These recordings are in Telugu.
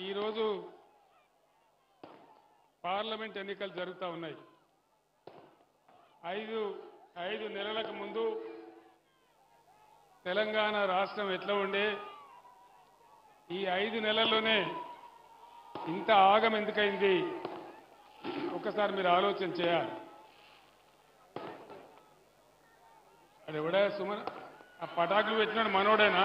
ఈరోజు పార్లమెంట్ ఎన్నికలు జరుగుతూ ఉన్నాయి. ఐదు నెలలకు ముందు తెలంగాణ రాష్ట్రం ఎట్లా ఉండే, ఈ 5 నెలల్లోనే ఇంత ఆగం ఎందుకైంది ఒకసారి మీరు ఆలోచన చేయాలి. అది ఎవడా సుమన్ ఆ పటాకులు పెట్టినాడు మనోడేనా?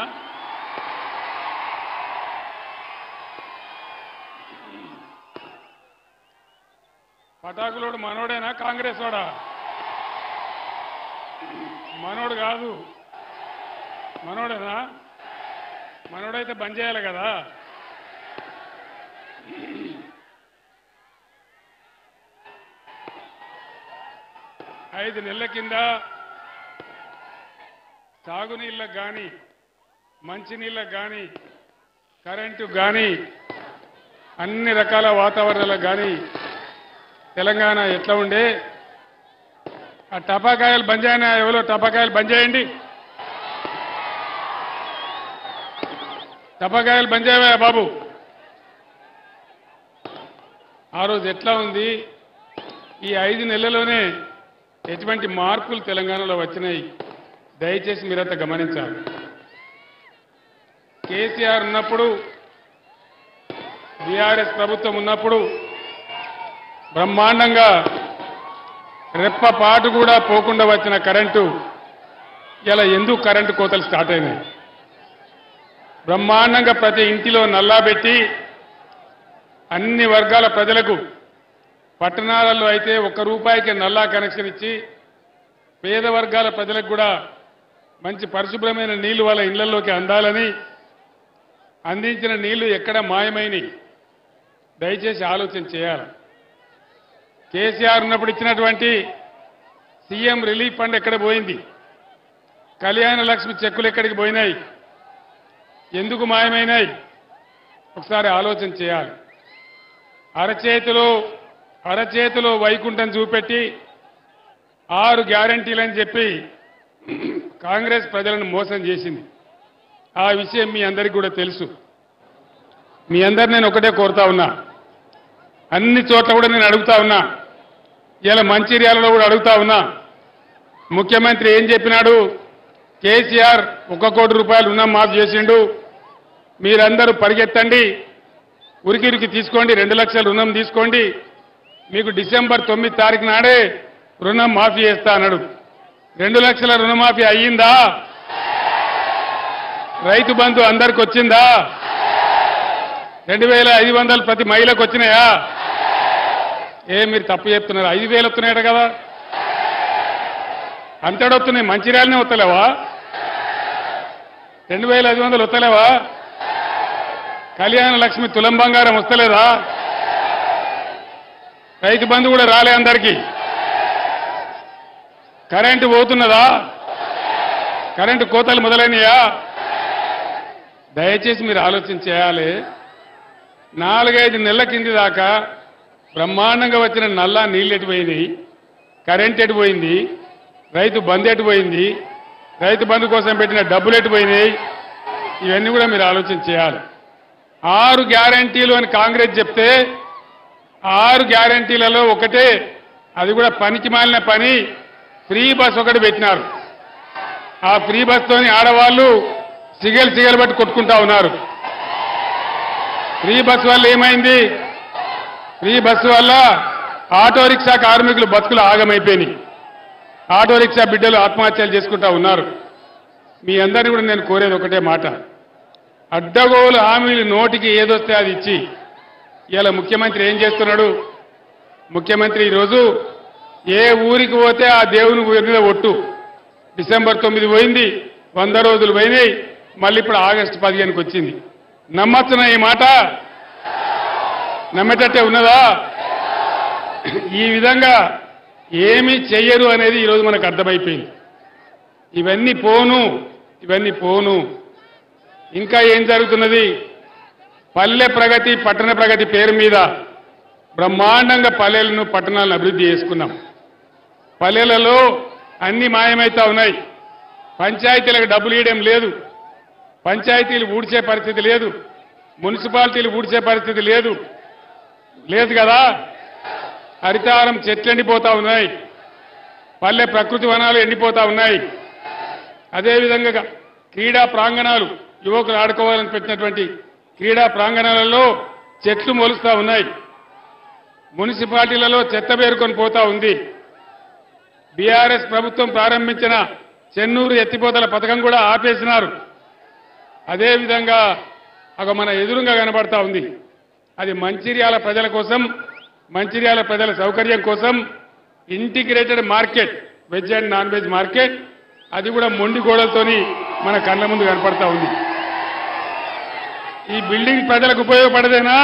పటాకులోడు మనోడేనా కాంగ్రెస్ వాడా? మనోడు కాదు, మనోడేనా? మనోడైతే బంద్ చేయాలి కదా. ఐదు నెలల కింద సాగునీళ్ళకు కానీ, మంచినీళ్ళకు కానీ, కరెంటు కానీ, అన్ని రకాల వాతావరణాలకు కానీ తెలంగాణ ఎట్లా ఉండే? ఆ టపాకాయలు బంద్ చేయనా? ఎవరో టపాకాయలు బంద్ చేయండి. టపాకాయలు బంద్ చేయవా బాబు? ఆ రోజు ఎట్లా ఉంది? ఈ 5 నెలల్లోనే ఎటువంటి మార్పులు తెలంగాణలో వచ్చినాయి దయచేసి మీరంతా గమనించాలి. కేసీఆర్ ఉన్నప్పుడు, బీఆర్ఎస్ ప్రభుత్వం ఉన్నప్పుడు బ్రహ్మాండంగా రెప్పపాటు కూడా పోకుండా వచ్చిన కరెంటు ఇలా ఎందుకు కరెంటు కోతలు స్టార్ట్ అయినాయి? బ్రహ్మాండంగా ప్రతి ఇంటిలో నల్లా పెట్టి అన్ని వర్గాల ప్రజలకు, పట్టణాలలో అయితే ₹1 నల్లా కనెక్షన్ ఇచ్చి పేద వర్గాల ప్రజలకు కూడా మంచి పరిశుభ్రమైన నీళ్లు వాళ్ళ ఇళ్లలోకి అందాలని అందించిన నీళ్లు ఎక్కడ మాయమైనవి దయచేసి ఆలోచన చేయాలి. కేసీఆర్ ఉన్నప్పుడు ఇచ్చినటువంటి సీఎం రిలీఫ్ ఫండ్ ఎక్కడ పోయింది? కళ్యాణ లక్ష్మి చెక్కులు ఎక్కడికి పోయినాయి? ఎందుకు మాయమైనాయి? ఒకసారి ఆలోచన చేయాలి. అరచేతిలో వైకుంఠం చూపెట్టి 6 గ్యారంటీలని చెప్పి కాంగ్రెస్ ప్రజలను మోసం చేసింది. ఆ విషయం మీ అందరికీ కూడా తెలుసు. మీ అందరు నేను ఒకటే కోరుతా ఉన్నా, అన్ని చోట్ల కూడా నేను అడుగుతా ఉన్నా, ఇలా మంచిర్యాలలో కూడా అడుగుతా ఉన్నా. ముఖ్యమంత్రి ఏం చెప్పినాడు? కేసీఆర్ ₹1 కోటి రుణం మాఫ్ చేసిండు, మీరందరూ పరిగెత్తండి, ఉరికి తీసుకోండి, 2 లక్షల రుణం తీసుకోండి, మీకు డిసెంబర్ 9 తారీఖు నాడే రుణం మాఫీ చేస్తా అన్నాడు. 2 లక్షల రుణమాఫీ అయ్యిందా? రైతు బంధు అందరికి వచ్చిందా? 2500 ప్రతి మహిళకు వచ్చినాయా? మీరు తప్పు చెప్తున్నారు. 5000 వస్తున్నాయట కదా, అంతడొస్తున్నాయి. మంచిర్యాలనే వస్తలేవా? 2500 వస్తలేవా? కళ్యాణ లక్ష్మి తులం బంగారం వస్తలేదా? రైతు బంధు కూడా రాలే అందరికీ. కరెంటు పోతున్నదా? కరెంటు కోతలు మొదలైనయా? దయచేసి మీరు ఆలోచన చేయాలి. 4-5 నెలల కింది దాకా బ్రహ్మాండంగా వచ్చిన నల్లా నీళ్ళు ఎటుపోయినాయి, కరెంట్ ఎటుపోయింది, రైతు బంధు ఎటుపోయింది, రైతు బంధు కోసం పెట్టిన డబ్బులు ఎటుపోయినాయి, ఇవన్నీ కూడా మీరు ఆలోచన చేయాలి. 6 గ్యారంటీలు అని కాంగ్రెస్ చెప్తే 6 గ్యారంటీలలో ఒకటే, అది కూడా పనికి మాలిన పని, ఫ్రీ బస్ ఒకటి పెట్టినారు. ఆ ఫ్రీ బస్తోని ఆడవాళ్ళు సిగలు బట్టి కొట్టుకుంటా ఉన్నారు. ఫ్రీ బస్ వల్ల ఏమైంది? ఫ్రీ బస్సు వల్ల ఆటో రిక్షా కార్మికులు బతుకులు ఆగమైపోయినాయి. ఆటో రిక్షా బిడ్డలు ఆత్మహత్యలు చేసుకుంటా ఉన్నారు. మీ అందరినీ కూడా నేను కోరేది ఒకటే మాట, అడ్డగోలు హామీలు నోటికి ఏదొస్తే అది ఇచ్చి ఇలా ముఖ్యమంత్రి ఏం చేస్తున్నాడు? ముఖ్యమంత్రి ఈరోజు ఏ ఊరికి పోతే ఆ దేవుని ఊరి మీద ఒట్టు. డిసెంబర్ 9 పోయింది, 100 రోజులు పోయినాయి, మళ్ళీ ఇప్పుడు ఆగస్టు 15కి వచ్చింది. నమ్మచ్చునా ఈ మాట? నమ్మేటట్టే ఉన్నదా? ఈ విధంగా ఏమీ చెయ్యరు అనేది ఈరోజు మనకు అర్థమైపోయింది. ఇవన్నీ పోను. ఇంకా ఏం జరుగుతున్నది? పల్లె ప్రగతి, పట్టణ ప్రగతి పేరు మీద బ్రహ్మాండంగా పల్లెలను, పట్టణాలను అభివృద్ధి చేసుకున్నాం. పల్లెలలో అన్ని మాయమైతా ఉన్నాయి. పంచాయతీలకు డబ్బులు ఇవ్వడం లేదు, పంచాయతీలు ఊడ్చే పరిస్థితి లేదు, మున్సిపాలిటీలు ఊడ్చే పరిస్థితి లేదు కదా. హరితారం చెట్లు ఎండిపోతా ఉన్నాయి, పల్లె ప్రకృతి వనాలు ఎండిపోతా ఉన్నాయి. అదేవిధంగా క్రీడా ప్రాంగణాలు, యువకులు ఆడుకోవాలని పెట్టినటువంటి క్రీడా ప్రాంగణాలలో చెట్లు మొలుస్తా ఉన్నాయి. మున్సిపాలిటీలలో చెత్త పేరుకొని పోతా ఉంది. బీఆర్ఎస్ ప్రభుత్వం ప్రారంభించిన చెన్నూరు ఎత్తిపోతల పథకం కూడా ఆపేసినారు. అదేవిధంగా మన ఎదురుగా కనబడతా ఉంది. అది మంచిర్యాల ప్రజల కోసం, మంచిర్యాల ప్రజల సౌకర్యం కోసం integrated market, veg and non veg market, అది కూడా మొండి గోడలతోని మన కళ్ళ ముందు కనపడతా ఉంది. ఈ బిల్డింగ్ ప్రజలకు ఉపయోగపడదేనా?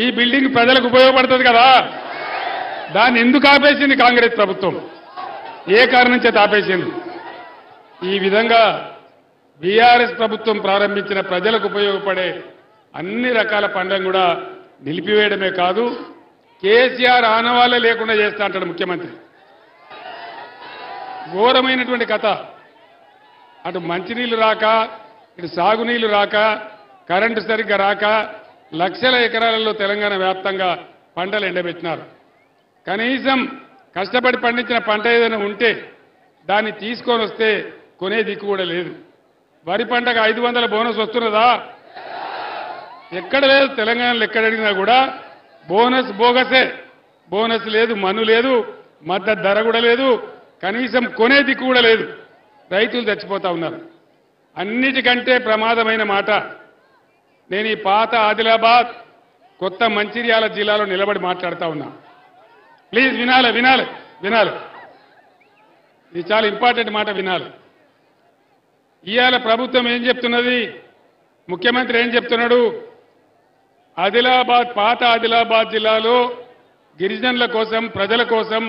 ఈ బిల్డింగ్ ప్రజలకు ఉపయోగపడుతుంది కదా. దాన్ని ఎందుకు ఆపేసింది కాంగ్రెస్ ప్రభుత్వం? ఏ కారణం చేత ఆపేసింది? ఈ విధంగా బీఆర్ఎస్ ప్రభుత్వం ప్రారంభించిన ప్రజలకు ఉపయోగపడే అన్ని రకాల పనులను కూడా నిలిపివేయడమే కాదు, కేసీఆర్ ఆనవాళ్లే లేకుండా చేస్తా అంటాడు ముఖ్యమంత్రి. ఘోరమైనటువంటి కథ. అటు మంచినీళ్లు రాక, ఇటు సాగునీళ్లు రాక, కరెంటు సరిగ్గా రాక లక్షల ఎకరాలలో తెలంగాణ వ్యాప్తంగా పంటలు ఎండబెట్టినారు. కనీసం కష్టపడి పండించిన పంట ఏదైనా ఉంటే దాన్ని తీసుకొని వస్తే కొనే దిక్కు కూడా లేదు. వరి పంటకు 500 బోనస్ వస్తున్నదా? ఎక్కడ లేదు. తెలంగాణలో ఎక్కడ అడిగినా కూడా బోనస్ బోగసే. బోనస్ లేదు, మన్ను లేదు, మద్దతు ధర కూడా లేదు, కనీసం కొనే దిక్కు కూడా లేదు. రైతులు చచ్చిపోతా ఉన్నారు. అన్నిటికంటే ప్రమాదమైన మాట, నేను ఈ పాత ఆదిలాబాద్, కొత్త మంచిర్యాల జిల్లాలో నిలబడి మాట్లాడుతా ఉన్నా. ప్లీజ్ వినాలి. ఇది చాలా ఇంపార్టెంట్ మాట, వినాలి. ఇవాళ ప్రభుత్వం ఏం చెప్తున్నది, ముఖ్యమంత్రి ఏం చెప్తున్నాడు? ఆదిలాబాద్, పాత ఆదిలాబాద్ జిల్లాలో గిరిజనుల కోసం, ప్రజల కోసం,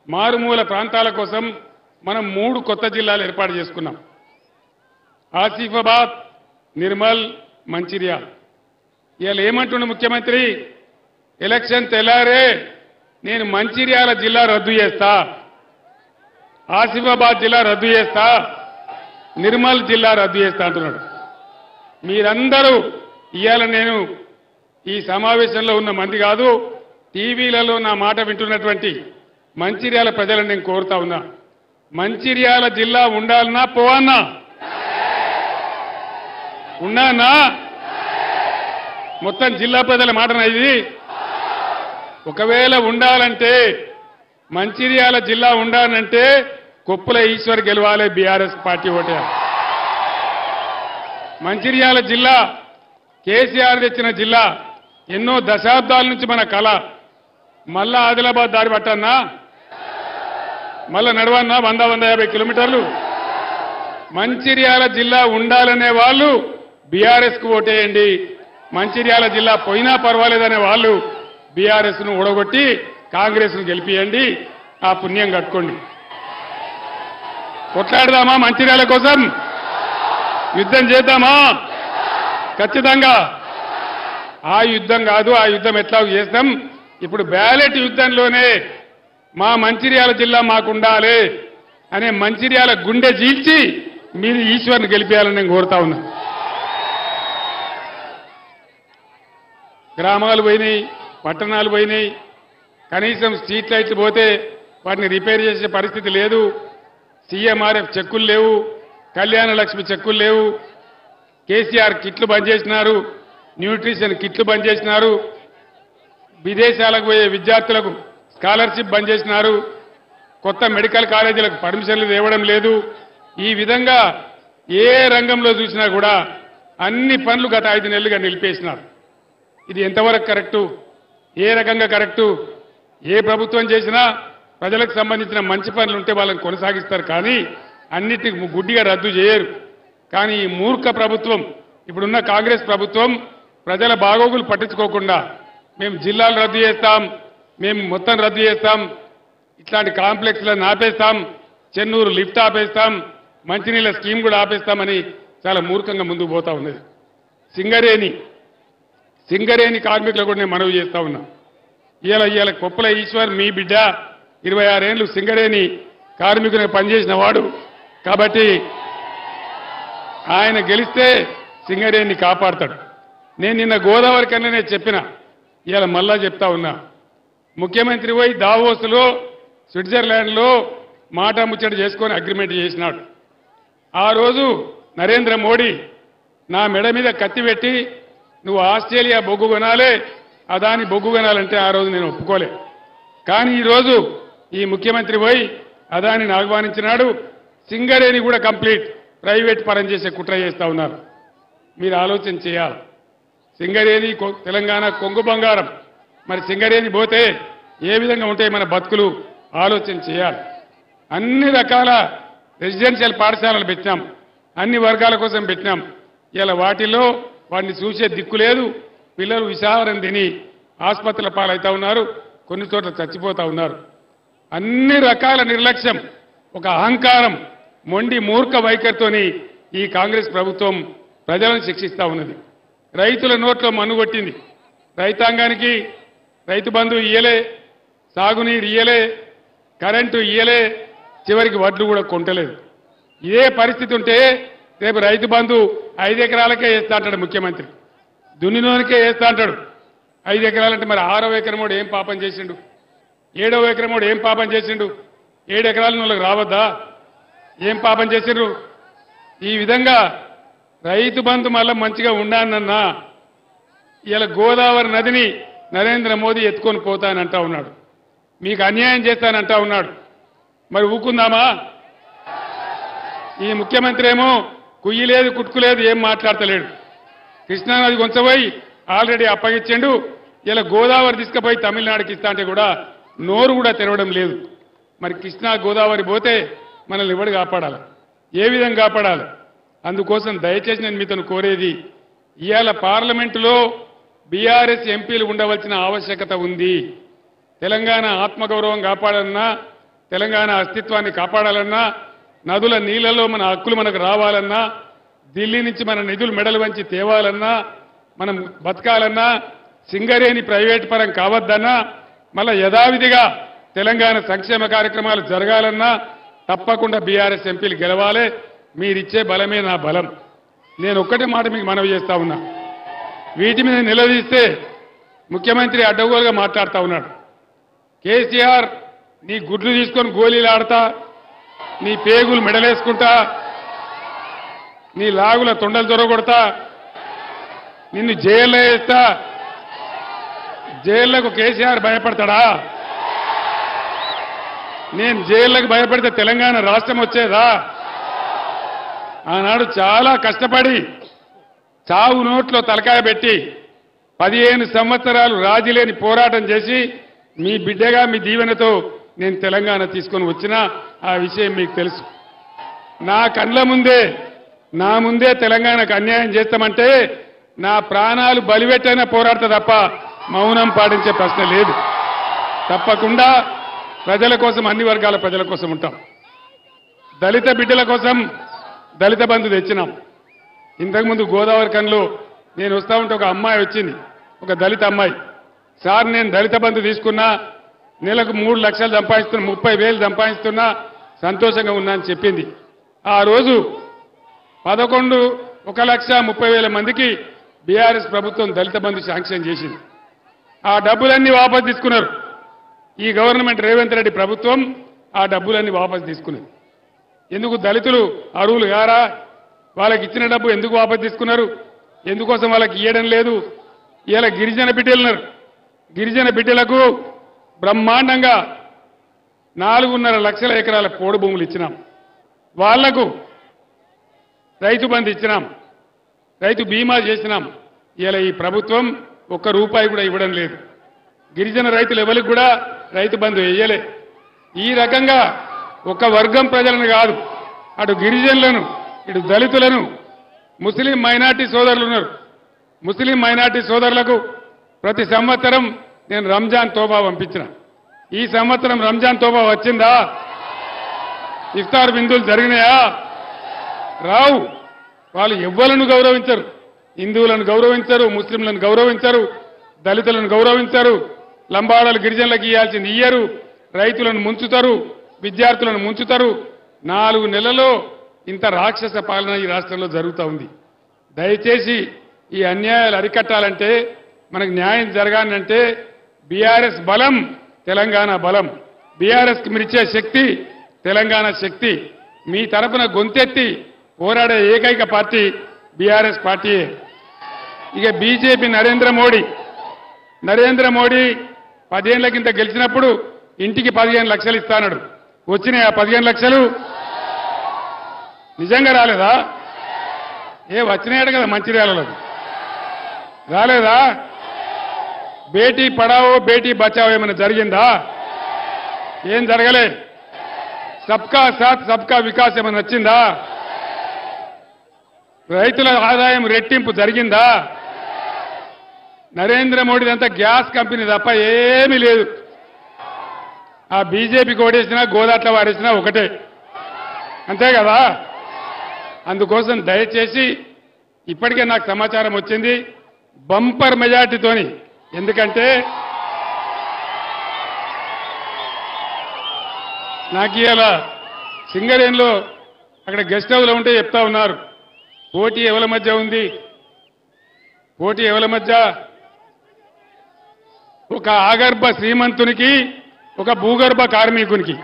మారుమూల ప్రాంతాల కోసం మనం 3 కొత్త జిల్లాలు ఏర్పాటు చేసుకున్నాం. ఆసిఫాబాద్, నిర్మల్, మంచిర్యాల. ఇవాళ ఏమంటున్న ముఖ్యమంత్రి? ఎలక్షన్ తెల్లారే నేను మంచిర్యాల జిల్లా రద్దు చేస్తా, ఆసిఫాబాద్ జిల్లా రద్దు చేస్తా, నిర్మల్ జిల్లా రద్దు చేస్తా అంటున్నాడు. మీరందరూ ఇవాళ నేను ఈ సమావేశంలో ఉన్న మంది కాదు, టీవీలలో నా మాట వింటున్నటువంటి మంచిర్యాల ప్రజలను నేను కోరుతా ఉన్నా, మంచిర్యాల జిల్లా ఉండాలన్నా పోవన్నా? ఉన్నానా? మొత్తం జిల్లా ప్రజల మాటనా ఇది? ఒకవేళ ఉండాలంటే, మంచిర్యాల జిల్లా ఉండాలంటే కొప్పుల ఈశ్వర్ గెలవాలి, బీఆర్ఎస్ పార్టీ ఓటే. మంచిర్యాల జిల్లా కేసీఆర్ తెచ్చిన జిల్లా, ఎన్నో దశాబ్దాల నుంచి మన కళ. మళ్ళా ఆదిలాబాద్ దారి పట్టన్నా? మళ్ళా నడవన్నా 100-150 కిలోమీటర్లు? మంచిర్యాల జిల్లా ఉండాలనే వాళ్ళు బీఆర్ఎస్ కు ఓటేయండి. మంచిర్యాల జిల్లా పోయినా పర్వాలేదనే వాళ్ళు బీఆర్ఎస్ ను ఓడగొట్టి కాంగ్రెస్ ను గెలిపియండి. ఆ పుణ్యం కట్టుకోండి. కొట్లాడదామా మంచిర్యాల కోసం? యుద్ధం చేద్దామా? ఖచ్చితంగా. ఆ యుద్ధం కాదు, ఆ యుద్ధం ఎట్లా చేస్తాం? ఇప్పుడు బ్యాలెట్ యుద్ధంలోనే మా మంచిర్యాల జిల్లా మాకు ఉండాలి అనే మంచిర్యాల గుండె చీల్చి మీరు ఈశ్వర్ని గెలిపేయాలని నేను కోరుతా ఉన్నా. గ్రామాలు పోయినాయి, పట్టణాలు పోయినాయి, కనీసం స్ట్రీట్ లైట్లు పోతే వాటిని రిపేర్ చేసే పరిస్థితి లేదు. సీఎంఆర్ఎఫ్ చెక్కులు లేవు, కళ్యాణ లక్ష్మి చెక్కులు లేవు, కేసీఆర్ కిట్లు బంద్ చేసినారు, న్యూట్రిషన్ కిట్లు బంద్ చేసినారు, విదేశాలకు పోయే విద్యార్థులకు స్కాలర్షిప్ బంద్ చేసినారు, కొత్త మెడికల్ కాలేజీలకు పర్మిషన్లు ఇవ్వడం లేదు. ఈ విధంగా ఏ రంగంలో చూసినా కూడా అన్ని పనులు గత 5 నెలలుగా నిలిపేసినారు. ఇది ఎంతవరకు కరెక్టు? ఏ రకంగా కరెక్టు? ఏ ప్రభుత్వం చేసినా ప్రజలకు సంబంధించిన మంచి పనులు ఉంటే వాళ్ళని కొనసాగిస్తారు, కానీ అన్నిటిని గుడ్డిగా రద్దు చేయరు. కానీ ఈ మూర్ఖ ప్రభుత్వం, ఇప్పుడున్న కాంగ్రెస్ ప్రభుత్వం ప్రజల బాగోగులు పట్టించుకోకుండా మేము జిల్లాలు రద్దు చేస్తాం, మేము మొత్తం రద్దు చేస్తాం, ఇట్లాంటి కాంప్లెక్స్లను ఆపేస్తాం, చెన్నూరు లిఫ్ట్ ఆపేస్తాం, మంచినీళ్ళ స్కీమ్ కూడా ఆపేస్తామని చాలా మూర్ఖంగా ముందుకు పోతా ఉన్నది. సింగరేణి కార్మికులకు కూడా నేను మనవి చేస్తా ఉన్నా. ఇవాళ కొప్పుల ఈశ్వర్ మీ బిడ్డ 26 ఏళ్లు సింగరేణి కార్మికునిగా పనిచేసిన వాడు కాబట్టి ఆయన గెలిస్తే సింగరేణిని కాపాడతాడు. నేను నిన్న గోదావరి కన్నా చెప్పిన, ఇవాళ మళ్ళా చెప్తా ఉన్నా. ముఖ్యమంత్రి పోయి దావోస్లో స్విట్జర్లాండ్లో మాట ముచ్చట చేసుకొని అగ్రిమెంట్ చేసినాడు. ఆ రోజు నరేంద్ర మోడీ నా మెడ మీద కత్తి పెట్టి నువ్వు ఆస్ట్రేలియా బొగ్గు కొనాలే, అదాని బొగ్గు కొనాలంటే ఆ రోజు నేను ఒప్పుకోలే. కానీ ఈరోజు ఈ ముఖ్యమంత్రి పోయి అదానిని ఆహ్వానించినాడు. సింగరేణి కూడా కంప్లీట్ ప్రైవేట్ పరం చేసే కుట్ర చేస్తా ఉన్నారు. మీరు ఆలోచన చేయాలి. సింగరేణి తెలంగాణ కొంగు బంగారం. మరి సింగరేణి పోతే ఏ విధంగా ఉంటాయి మన బతుకులు ఆలోచన చేయాలి. అన్ని రకాల రెసిడెన్షియల్ పాఠశాలలు పెట్టినాం, అన్ని వర్గాల కోసం పెట్టినాం. ఇలా వాటిల్లో వాటిని చూసే దిక్కు లేదు. పిల్లలు విషాహారం తిని ఆసుపత్రుల పాలవుతా ఉన్నారు, కొన్ని చోట్ల చచ్చిపోతా ఉన్నారు. అన్ని రకాల నిర్లక్ష్యం, ఒక అహంకారం, మొండి మూర్ఖ వైఖరితోని ఈ కాంగ్రెస్ ప్రభుత్వం ప్రజలను శిక్షిస్తా ఉన్నది. రైతుల నోట్లో మన్నుగొట్టింది. రైతాంగానికి రైతు బంధు ఇయ్యలే, సాగునీరు ఇయ్యలే, కరెంటు ఇయ్యలే, చివరికి వడ్లు కూడా కొంటలేదు. ఇదే పరిస్థితి ఉంటే రేపు రైతు బంధు 5 ఎకరాలకే వేస్తా అంటాడు ముఖ్యమంత్రి, దున్నినోనికే వేస్తా అంటాడు. 5 ఎకరాలంటే మరి 6వ ఎకరమోడు ఏం పాపం చేసిండు, 7వ ఎకరమోడు ఏం పాపం చేసిండు? 7 ఎకరాల వాళ్ళకి రావద్దా? ఏం పాపం చేసిండ్రు? ఈ విధంగా రైతు బంధు మళ్ళా మంచిగా ఉండానన్నా ఇలా గోదావరి నదిని నరేంద్ర మోదీ ఎత్తుకొని పోతానంటా ఉన్నాడు, మీకు అన్యాయం చేస్తానంటా ఉన్నాడు. మరి ఊకుందామా? ఈ ముఖ్యమంత్రి ఏమో కుయ్యి లేదు, కుట్టుకు లేదు, ఏం మాట్లాడతలేడు. కృష్ణానది కొంచెపోయి ఆల్రెడీ అప్పగించిండు. ఇలా గోదావరి తీసుకుపోయి తమిళనాడుకి ఇస్తా అంటే కూడా నోరు కూడా తెరవడం లేదు. మరి కృష్ణా గోదావరి పోతే మనల్ని ఎవడు కాపాడాలి? ఏ విధంగా కాపాడాలి? అందుకోసం దయచేసి నేను మీతో కోరేది, ఇవాళ పార్లమెంటులో బీఆర్ఎస్ ఎంపీలు ఉండవలసిన ఆవశ్యకత ఉంది. తెలంగాణ ఆత్మగౌరవం కాపాడాలన్నా, తెలంగాణ అస్తిత్వాన్ని కాపాడాలన్నా, నదుల నీళ్లలో మన హక్కులు మనకు రావాలన్నా, ఢిల్లీ నుంచి మన నిధులు మెడలు వంచి తేవాలన్నా, మనం బతకాలన్నా, సింగరేణి ప్రైవేట్ పరం కావద్దన్నా, మళ్ళా యథావిధిగా తెలంగాణ సంక్షేమ కార్యక్రమాలు జరగాలన్నా తప్పకుండా బీఆర్ఎస్ ఎంపీలు గెలవాలి. మీరిచ్చే బలమే నా బలం. నేను ఒక్కటే మాట మీకు మనవి చేస్తా ఉన్నా, వీటి మీద నిలదీస్తే ముఖ్యమంత్రి అడ్డగోలుగా మాట్లాడుతూ ఉన్నాడు. కేసీఆర్ నీ గుడ్లు తీసుకొని గోళీలు ఆడతా, నీ పేగులు మెడలేసుకుంటా, నీ లాగుల తొండలు దొరగొడతా, నిన్ను జైల్లో వేస్తా. జైళ్లకు కేసీఆర్ భయపడతాడా? నేను జైళ్లకు భయపడితే తెలంగాణ రాష్ట్రం వచ్చేదా? ఆనాడు చాలా కష్టపడి చావు నోట్లో తలకాయ పెట్టి 15 సంవత్సరాలు రాజీలేని పోరాటం చేసి మీ బిడ్డగా మీ దీవెనతో నేను తెలంగాణ తీసుకొని వచ్చినా ఆ విషయం మీకు తెలుసు. నా కళ్ళ ముందే నా ముందే తెలంగాణకు అన్యాయం చేస్తామంటే నా ప్రాణాలు బలిపెట్టైనా పోరాడతా తప్ప మౌనం పాటించే ప్రశ్న లేదు. తప్పకుండా ప్రజల కోసం, అన్ని వర్గాల ప్రజల కోసం ఉంటాం. దళిత బిడ్డల కోసం దళిత బంధు తెచ్చినాం. ఇంతకుముందు గోదావరి కన్లో నేను వస్తా ఉంటే ఒక అమ్మాయి వచ్చింది, ఒక దళిత అమ్మాయి. సార్ నేను దళిత బంధు తీసుకున్నా, నెలకు 3 లక్షలు సంపాదిస్తున్నా, 30,000 సంపాదిస్తున్నా, సంతోషంగా ఉన్నా అని చెప్పింది. ఆ రోజు 1,30,000 మందికి బీఆర్ఎస్ ప్రభుత్వం దళిత బంధు శాంక్షన్ చేసింది. ఆ డబ్బులన్నీ వాపసు తీసుకున్నారు. ఈ గవర్నమెంట్ రేవంత్ రెడ్డి ప్రభుత్వం ఆ డబ్బులన్నీ వాపసు తీసుకున్నది. ఎందుకు? దళితులు అరువులు గారా? వాళ్ళకి ఇచ్చిన డబ్బు ఎందుకు వాపసు తీసుకున్నారు? ఎందుకోసం వాళ్ళకి ఇవ్వడం లేదు? ఇలా గిరిజన బిడ్డలున్నారు, గిరిజన బిడ్డలకు బ్రహ్మాండంగా 4.5 లక్షల ఎకరాల పోడు భూములు ఇచ్చినాం. వాళ్లకు రైతు బంధు ఇచ్చినాం, రైతు బీమా చేసినాం. ఇలా ఈ ప్రభుత్వం ₹1 కూడా ఇవ్వడం లేదు. గిరిజన రైతులు ఎవరికి కూడా రైతు బంధు వేయలే. ఈ రకంగా ఒక వర్గం ప్రజలను కాదు, అటు గిరిజనులను, ఇటు దళితులను, ముస్లిం మైనార్టీ సోదరులు ఉన్నారు. ముస్లిం మైనార్టీ సోదరులకు ప్రతి సంవత్సరం నేను రంజాన్ తోబా పంపించిన. ఈ సంవత్సరం రంజాన్ తోబా వచ్చిందా? ఇఫ్తార్ విందులు జరిగినాయా? రావు. వాళ్ళు ఎవ్వలను గౌరవించరు. హిందువులను గౌరవించరు, ముస్లింలను గౌరవించరు, దళితులను గౌరవించరు, లంబాడలు గిరిజనులకు ఇవ్వాల్సింది ఇయ్యరు, రైతులను ముంచుతారు, విద్యార్థులను ముంచుతారు. 4 నెలల్లో ఇంత రాక్షస పాలన ఈ రాష్ట్రంలో జరుగుతూ ఉంది. దయచేసి ఈ అన్యాయాలు అరికట్టాలంటే మనకు న్యాయం జరగాలంటే బీఆర్ఎస్ బలం తెలంగాణ బలం, బీఆర్ఎస్కి మీరిచ్చే శక్తి తెలంగాణ శక్తి. మీ తరపున గొంతెత్తి పోరాడే ఏకైక పార్టీ బీఆర్ఎస్ పార్టీయే. ఇక బీజేపీ నరేంద్ర మోడీ 10 ఏళ్ల కింద గెలిచినప్పుడు ఇంటికి 15 లక్షలు ఇస్తానడు. వచ్చినాయి ఆ 15 లక్షలు? నిజంగా రాలేదా? వచ్చినాయట కదా మంచిర్యాలలో, రాలేదా? బేటీ పడావో బేటీ బచావో ఏమైనా జరిగిందా? ఏం జరగలే. సబ్కా సాత్ సబ్కా వికాస్ ఏమైనా వచ్చిందా? రైతుల ఆదాయం రెట్టింపు జరిగిందా? నరేంద్ర మోడీదంతా గ్యాస్ కంపెనీ తప్ప ఏమీ లేదు. ఆ బీజేపీకి ఓడేసినా గోదాట్ల వాడేసినా ఒకటే, అంతే కదా. అందుకోసం దయచేసి ఇప్పటికే నాకు సమాచారం వచ్చింది బంపర్ మెజార్టీతోని. ఎందుకంటే నాకు ఇవాళ సింగరేణిలో అక్కడ గెస్ట్ హౌస్లో ఉంటే చెప్తా ఉన్నారు, పోటీ ఎవరి మధ్య ఉంది, పోటీ ఎవరి మధ్య? ఒక ఆగర్భ శ్రీమంతునికి ఒక భూగర్భ కార్మికునికి,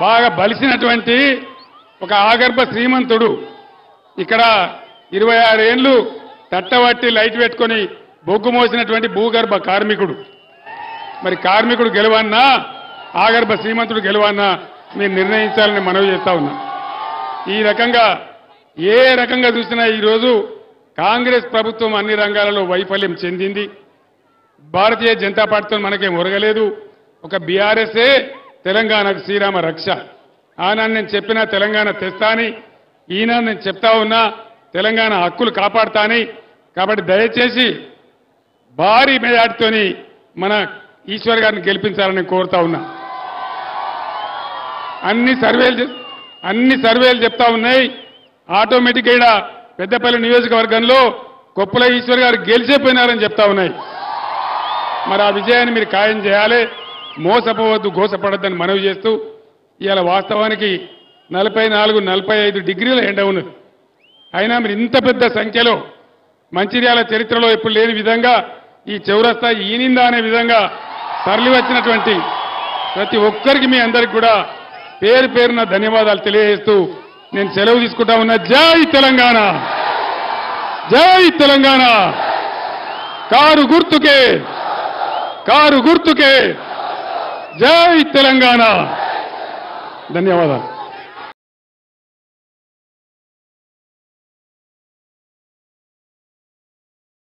బాగా బలిసినటువంటి ఒక ఆగర్భ శ్రీమంతుడు ఇక్కడ 26 ఏళ్లు తట్టబట్టి లైట్ పెట్టుకొని బొగ్గు మోసినటువంటి భూగర్భ కార్మికుడు. మరి కార్మికుడు గెలవన్నా ఆగర్భ శ్రీమంతుడు గెలవన్నా మీరు నిర్ణయించాలని మనవి చేస్తా ఉన్నా. ఈ రకంగా ఏ రకంగా చూసినా ఈరోజు కాంగ్రెస్ ప్రభుత్వం అన్ని రంగాలలో వైఫల్యం చెందింది. భారతీయ జనతా పార్టీతో మనకేం ఒరగలేదు. ఒక బీఆర్ఎస్ఏ తెలంగాణకు శ్రీరామ రక్ష. ఆనాడు నేను చెప్పినా తెలంగాణ తెస్తాని, ఈనాడు నేను చెప్తా ఉన్నా తెలంగాణ హక్కులు కాపాడుతాని. కాబట్టి దయచేసి భారీ మెజార్టీతోని మన ఈశ్వర్ గారిని గెలిపించాలని కోరుతా ఉన్నా. అన్ని సర్వేలు చెప్తా ఉన్నాయి ఆటోమేటిక్గా ఇక్కడ పెద్దపల్లి నియోజకవర్గంలో కొప్పుల ఈశ్వర్ గారు గెలిచిపోయినారని చెప్తా ఉన్నాయి. మరి ఆ విజయాన్ని మీరు ఖాయం చేయాలి. మోసపోవద్దు, గోసపడద్దని మనవి చేస్తూ ఇవాళ వాస్తవానికి 44-45 డిగ్రీల ఎండ ఉన్నది. అయినా మీరు ఇంత పెద్ద సంఖ్యలో మంచిర్యాల చరిత్రలో ఎప్పుడు లేని విధంగా ఈ చౌరస్తా ఈనిందా అనే విధంగా తరలి వచ్చినటువంటి ప్రతి ఒక్కరికి మీ అందరికి కూడా పేరు పేరున ధన్యవాదాలు తెలియజేస్తూ నేను సెలవు తీసుకుంటా ఉన్నా. జై తెలంగాణ, జై తెలంగాణ. కారు గుర్తుకే జై తెలంగాణ. ధన్యవాదాలు.